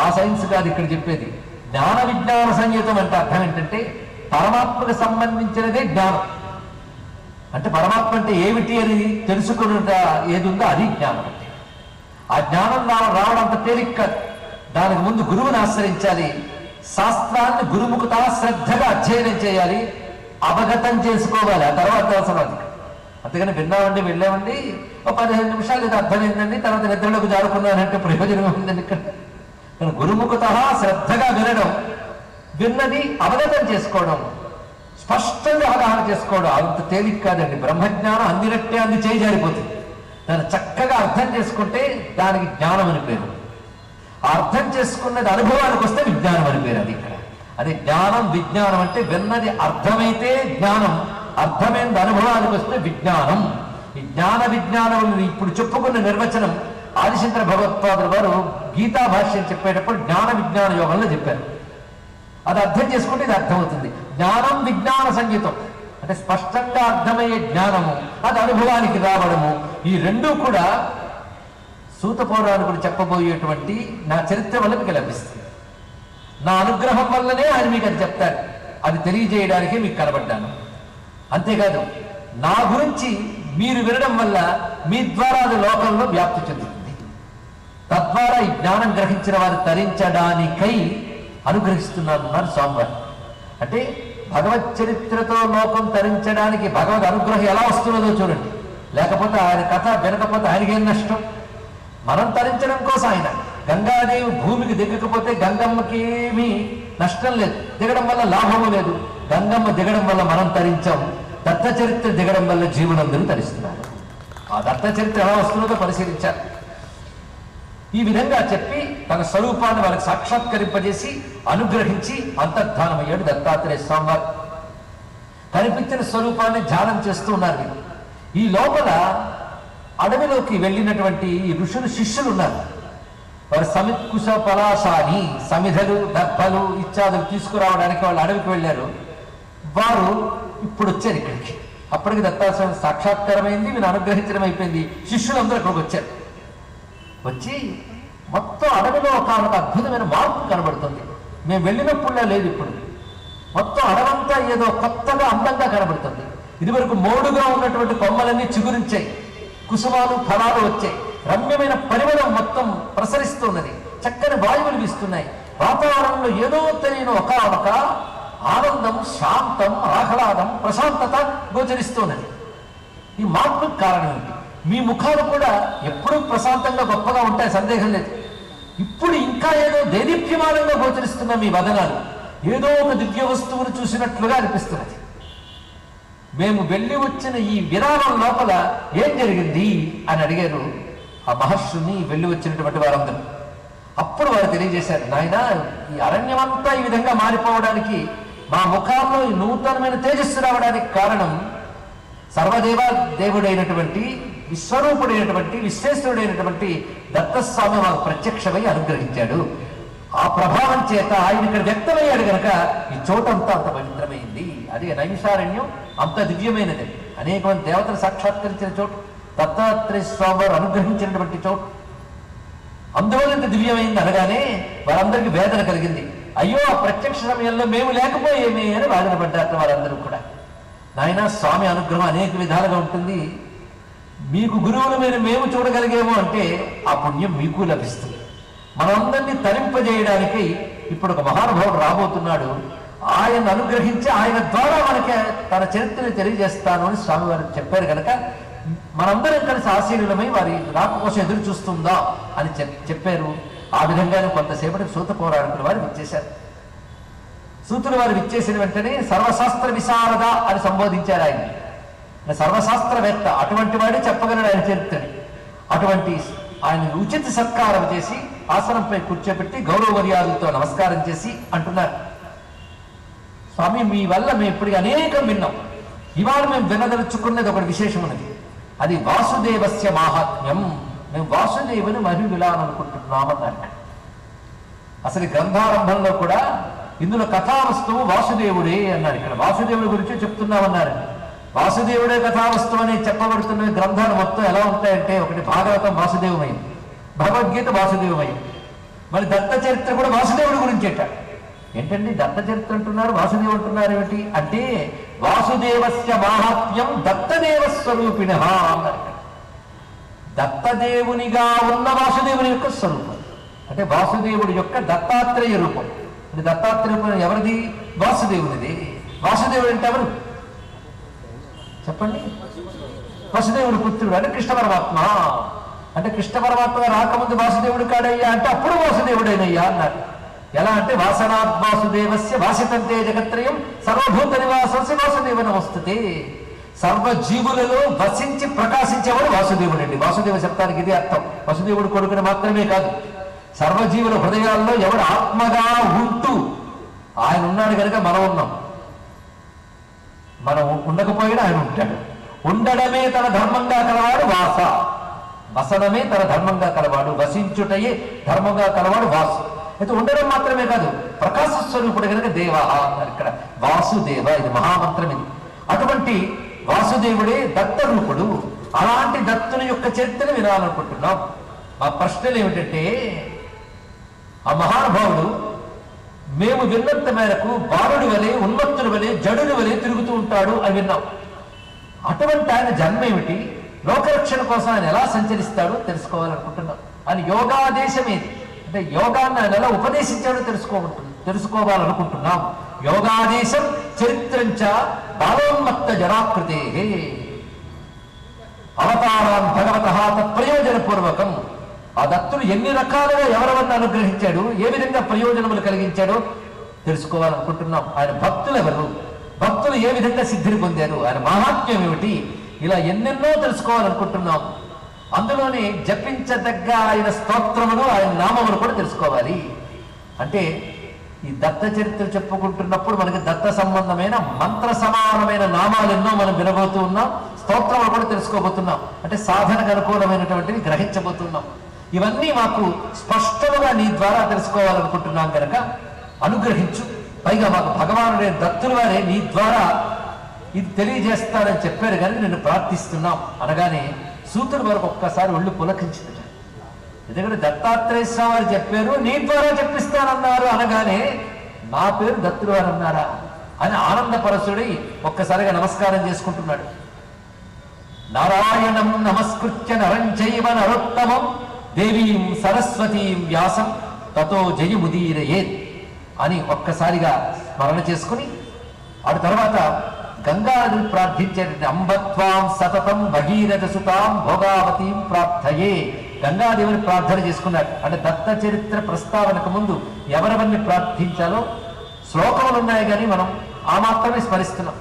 ఆ సైన్స్ కాదు ఇక్కడ చెప్పేది. జ్ఞాన విజ్ఞాన సంగీతం అంటే అర్థం ఏంటంటే పరమాత్మకు సంబంధించినదే జ్ఞానం. అంటే పరమాత్మ అంటే ఏమిటి అని తెలుసుకున్నట ఏది ఉందో అది జ్ఞానం. అంటే ఆ జ్ఞానం రావడం అంత తేలిక కాదు. దానికి ముందు గురువుని ఆశ్రయించాలి. శాస్త్రాన్ని గురుముఖత శ్రద్ధగా అధ్యయనం చేయాలి, అవగతం చేసుకోవాలి. ఆ తర్వాత అవసరం అది. అంతేగాని విన్నామండి వెళ్ళామండి ఒక 15 నిమిషాలు ఇది అర్థమైందండి తర్వాత నిద్రలోకి జారుకున్నానంటే ప్రయోజనం ఏముందండి ఇక్కడ. కానీ గురుముఖత శ్రద్ధగా వినడం, విన్నది అవగతం చేసుకోవడం, స్పష్టంగా అవగాహన చేసుకోవడం అంత తేలిక కాదండి. బ్రహ్మజ్ఞానం అందినట్టే అంది చేయి జారిపోతుంది. దాన్ని చక్కగా అర్థం చేసుకుంటే దానికి జ్ఞానం అని పేరు. ఆ అర్థం చేసుకున్నది అనుభవానికి వస్తే విజ్ఞానం అని పేరు. అది ఇక్కడ అదే జ్ఞానం విజ్ఞానం అంటే విన్నది అర్థమైతే జ్ఞానం, అర్థమైనది అనుభవానికి వస్తే విజ్ఞానం. ఈ జ్ఞాన విజ్ఞానం ఇప్పుడు చెప్పుకున్న నిర్వచనం ఆదిశంకర భగవత్పాదుల వారు గీతా భాష్యం చెప్పేటప్పుడు జ్ఞాన విజ్ఞాన యోగంలో చెప్పారు. అది అర్థం చేసుకుంటే ఇది అర్థమవుతుంది. జ్ఞానం విజ్ఞాన సంగీతం అంటే స్పష్టంగా అర్థమయ్యే జ్ఞానము, అది అనుభవానికి రావడము. ఈ రెండూ కూడా సూత పౌరాణికుడు చెప్పబోయేటువంటి నా చరిత్ర వల్ల మీకు లభిస్తుంది. నా అనుగ్రహం వల్లనే ఆయన మీకు అది చెప్తారు. అది తెలియజేయడానికే మీకు కనబడ్డాను. అంతేకాదు నా గురించి మీరు వినడం వల్ల మీ ద్వారా అది లోకంలో వ్యాప్తి చెందుతుంది. తద్వారా ఈ జ్ఞానం గ్రహించిన వారు తరించడానికై అనుగ్రహిస్తున్నారన్నారు స్వామివారు. అంటే భగవత్ చరిత్రతో లోకం తరించడానికి భగవద్ అనుగ్రహం ఎలా వస్తున్నదో చూడండి. లేకపోతే ఆయన కథ వినకపోతే ఆయనకేం నష్టం? మనం తరించడం కోసం ఆయన గంగాదేవి భూమికి దిగకపోతే గంగమ్మకి ఏమీ నష్టం లేదు, దిగడం వల్ల లాభము లేదు. గంగమ్మ దిగడం వల్ల మనం తరించాం. దత్త చరిత్ర దిగడం వల్ల జీవులందరూ తరిస్తున్నారు. ఆ దత్త చరిత్ర ఎలా వస్తున్నదో పరిశీలించారు. ఈ విధంగా చెప్పి తన స్వరూపాన్ని వాళ్ళకి సాక్షాత్కరింపజేసి అనుగ్రహించి అంతర్ధానమయ్యాడు దత్తాత్రేయ స్వామివారు. కనిపించిన స్వరూపాన్ని ధ్యానం చేస్తూ ఉన్నారు. ఈ లోపల అడవిలోకి వెళ్ళినటువంటి ఋషులు శిష్యులు ఉన్నారు. వారు సమిత్కుశ పలాశాని సమిధలు దర్భలు ఇత్యాదులు తీసుకురావడానికి వాళ్ళు అడవికి వెళ్ళారు. వారు ఇప్పుడు వచ్చారు ఇక్కడికి. అప్పటికి దత్తాత్రేయ సాక్షాత్కారమైంది, వీళ్ళు అనుగ్రహించడం అయిపోయింది. శిష్యులందరూ ఇక్కడికి వచ్చారు. వచ్చి మొత్తం అడవిలో ఒక అద్భుతమైన మార్పు కనబడుతుంది. మేము వెళ్ళినప్పుడులా లేదు. ఇప్పుడు మొత్తం అడవంతా ఏదో కొత్తగా అందంగా కనబడుతుంది. ఇదివరకు మోడుగా ఉన్నటువంటి కొమ్మలన్నీ చిగురించాయి, కుసుమాలు ఫలాలు వచ్చాయి, రమ్యమైన పరిమళం మొత్తం ప్రసరిస్తున్నది, చక్కని వాయువులు వీస్తున్నాయి. వాతావరణంలో ఏదో తెలియని ఒక ఆనందం, శాంతం, ఆహ్లాదం, ప్రశాంతత గోచరిస్తున్నది. ఈ మార్పుకు కారణం ఏంటి? మీ ముఖాలు కూడా ఎప్పుడూ ప్రశాంతంగా గొప్పగా ఉంటాయి, సందేహం లేదు. ఇప్పుడు ఇంకా ఏదో దేదీప్యమానంగా గోచరిస్తున్న మీ వదనాలు ఏదో ఒక దివ్య వస్తువును చూసినట్లుగా అనిపిస్తున్నది. మేము వెళ్ళి వచ్చిన ఈ విరామం లోపల ఏం జరిగింది అని అడిగారు ఆ మహర్షుని వెళ్ళి వచ్చినటువంటి వారందరూ. అప్పుడు వారు తెలియజేశారు, నాయన ఈ అరణ్యమంతా ఈ విధంగా మారిపోవడానికి, మా ముఖాల్లో ఈ నూతనమైన తేజస్సు రావడానికి కారణం సర్వదేవ దేవుడైనటువంటి విశ్వరూపుడైనటువంటి విశ్వేశ్వరుడైనటువంటి దత్తస్వామి మాకు ప్రత్యక్షమై అనుగ్రహించాడు. ఆ ప్రభావం చేత ఆయన ఇక్కడ వ్యక్తమయ్యాడు కనుక ఈ చోటంతా అంత పవిత్రమైంది. అదే నైమిషారణ్యం అంత దివ్యమైనది. అనేక మంది దేవతలు సాక్షాత్కరించిన చోటు, దత్తాత్రేయ స్వామి వారు అనుగ్రహించినటువంటి చోటు. అందువల్ల ఇంత దివ్యమైంది అనగానే వారందరికీ వేదన కలిగింది. అయ్యో ఆ ప్రత్యక్ష సమయంలో మేము లేకపోయేమే అని వేదన పడ్డారు వారందరూ కూడా. నాయన స్వామి అనుగ్రహం అనేక విధాలుగా ఉంటుంది. మీకు గురువుల మీద మేము చూడగలిగేమో అంటే ఆ పుణ్యం మీకు లభిస్తుంది. మనందరినీ తరింపజేయడానికి ఇప్పుడు ఒక మహానుభావుడు రాబోతున్నాడు. ఆయన అనుగ్రహించి ఆయన ద్వారా మనకి తన చరిత్రని తెలియజేస్తాను అని స్వామివారు చెప్పారు కనుక మనందరం కలిసి ఆశీనులమై వారి రాక కోసం ఎదురు చూస్తుందా అని చెప్పారు. ఆ విధంగానే కొంతసేపటికి సూత పౌరాణికుల వారు విచ్చేశారు. సూతుల వారు విచ్చేసిన వెంటనే సర్వశాస్త్ర విశారద అని సంబోధించారు ఆయన. సర్వశాస్త్రవేత్త, అటువంటి వాడే చెప్పగలడు ఆయన చరిత్రని. అటువంటి ఆయన ఉచిత సత్కారం చేసి ఆసనంపై కూర్చోబెట్టి గౌరవ మర్యాదలతో నమస్కారం చేసి అంటున్నారు, స్వామి మీ వల్ల మేము ఇప్పటికి అనేకం విన్నాం. ఇవాళ మేము వినదలుచుకున్నది ఒకటి విశేషం ఉన్నది. అది వాసుదేవస్య మాహాత్మ్యం. మేము వాసుదేవుని మహిమ వినాలనుకుంటున్నామన్నారు. అసలు గ్రంథారంభంలో కూడా ఇందులో కథావస్తువు వాసుదేవుడే అన్నారు. ఇక్కడ వాసుదేవుడి గురించి చెప్తున్నామన్నారు. వాసుదేవుడే కథావస్తువు అని చెప్పబడుతున్న గ్రంథాలు మొత్తం ఎలా ఉంటాయంటే, ఒకటి భాగవతం వాసుదేవమయం, భగవద్గీత వాసుదేవమయం, మరి దత్త చరిత్ర కూడా వాసుదేవుడి గురించి అంటాడు. ఏంటండి దత్త చరిత్ర అంటున్నారు, వాసుదేవుడు అంటున్నారు ఏమిటి అంటే, వాసుదేవస్య మాహాత్మ్యం దత్తదేవ స్వరూపిణ అన్నారు. దత్తదేవునిగా ఉన్న వాసుదేవుని యొక్క స్వరూపం అంటే వాసుదేవుడి యొక్క దత్తాత్రేయ రూపం. అంటే దత్తాత్రేయ రూపం ఎవరిది? వాసుదేవునిది. వాసుదేవుడు అంటే ఎవరు చెప్పండి? వసుదేవుడి పుత్రుడు అంటే కృష్ణ పరమాత్మ. అంటే కృష్ణ పరమాత్మ రాకముందు వాసుదేవుడు కాడయ్యా అంటే అప్పుడు వాసుదేవుడైనయ్యా అన్నారు. ఎలా అంటే వాసనాత్ వాసుదేవస్య వాసితంతే జగత్రయం సర్వభూత నివాసస్య వాసుదేవ నమస్తుతే. సర్వజీవులలో వసించి ప్రకాశించేవాడు వాసుదేవుడు అండి. వాసుదేవ శబ్దానికి ఇది అర్థం. వసుదేవుడు కొడుకుని మాత్రమే కాదు, సర్వజీవుల హృదయాల్లో ఎవడు ఆత్మగా ఉంటూ ఆయన ఉన్నాడు కనుక మనం ఉన్నాం. మనం ఉండకపోయినా ఆయన ఉంటాడు. ఉండడమే తన ధర్మంగా కలవాడు వాస, వసనమే తన ధర్మంగా కలవాడు, వసించుటయే ధర్మంగా కలవాడు వాసు. అయితే ఉండడం మాత్రమే కాదు, ప్రకాశ స్వరూపుడు కనుక దేవ అన్నారు ఇక్కడ. వాసుదేవ ఇది మహామంత్రం ఇది. అటువంటి వాసుదేవుడే దత్త రూపుడు. అలాంటి దత్తుని యొక్క చరిత్రను వినాలనుకుంటున్నాం. మా ప్రశ్నలు ఏమిటంటే, ఆ మహానుభావుడు మేము విన్నంత మేరకు బాలుడి వలె, ఉన్మత్తుడి వలె, జడుని వలె తిరుగుతూ ఉంటాడు అని విన్నాం. అటువంటి ఆయన జన్మ ఏమిటి, లోకరక్షణ కోసం ఆయన ఎలా సంచరిస్తాడో తెలుసుకోవాలనుకుంటున్నాం. ఆయన యోగాదేశం ఏది అంటే యోగాన్ని ఆయన ఎలా ఉపదేశించాడో తెలుసుకోవాలనుకుంటున్నాం. యోగాదేశం చరిత్రంచ బాలోన్మత్త జరాకృతే అవతారాన్ భగవత తత్ప్రయోజనపూర్వకం. ఆ దత్తుడు ఎన్ని రకాలుగా ఎవరెవరిని అనుగ్రహించాడు, ఏ విధంగా ప్రయోజనములు కలిగించాడో తెలుసుకోవాలనుకుంటున్నాం. ఆయన భక్తులు ఎవరు, భక్తులు ఏ విధంగా సిద్ధిని పొందారు, ఆయన మహాత్మ్యం ఏమిటి, ఇలా ఎన్నెన్నో తెలుసుకోవాలనుకుంటున్నాం. అందులోనే జపించదగ్గ ఆయన స్తోత్రములు, ఆయన నామములు కూడా తెలుసుకోవాలి. అంటే ఈ దత్త చరిత్ర చెప్పుకుంటున్నప్పుడు మనకి దత్త సంబంధమైన మంత్ర సమానమైన నామాలు ఎన్నో మనం వినబోతూ ఉన్నాం. స్తోత్రములు కూడా తెలుసుకోబోతున్నాం. అంటే సాధనకు అనుకూలమైనటువంటివి గ్రహించబోతున్నాం. ఇవన్నీ మాకు స్పష్టముగా నీ ద్వారా తెలుసుకోవాలనుకుంటున్నాం కనుక అనుగ్రహించు. పైగా మాకు భగవానుడే దత్తుల వారే నీ ద్వారా ఇది తెలియజేస్తారని చెప్పారు కానీ నిన్ను ప్రార్థిస్తున్నాం అనగానే సూతుడు వరకు ఒక్కసారి ఒళ్ళు పులకించింది. ఎందుకంటే దత్తాత్రేయ స్వామి వారు చెప్పారు, నీ ద్వారా చెప్పిస్తానన్నారు అనగానే నా పేరు దత్తుడు వారు అన్నారా అని ఆనందపరచుడి ఒక్కసారిగా నమస్కారం చేసుకుంటున్నాడు. నారాయణం నమస్కృత్య నరం చైవ నరోత్తమం దేవీం సరస్వతీం వ్యాసం తతో జయముదీరయేత్ అని ఒక్కసారిగా స్మరణ చేసుకుని ఆ తర్వాత గంగానదిని ప్రార్థించేటటువంటి అంబత్వాం సతతం భగీరథ సుతాం భోగావతీం ప్రార్థయే. గంగాదేవిని ప్రార్థన చేసుకున్నాడు. అంటే దత్త చరిత్ర ప్రస్తావనకు ముందు ఎవరెవరిని ప్రార్థించాలో శ్లోకములు ఉన్నాయి కానీ మనం ఆ మాత్రమే స్మరిస్తున్నాం.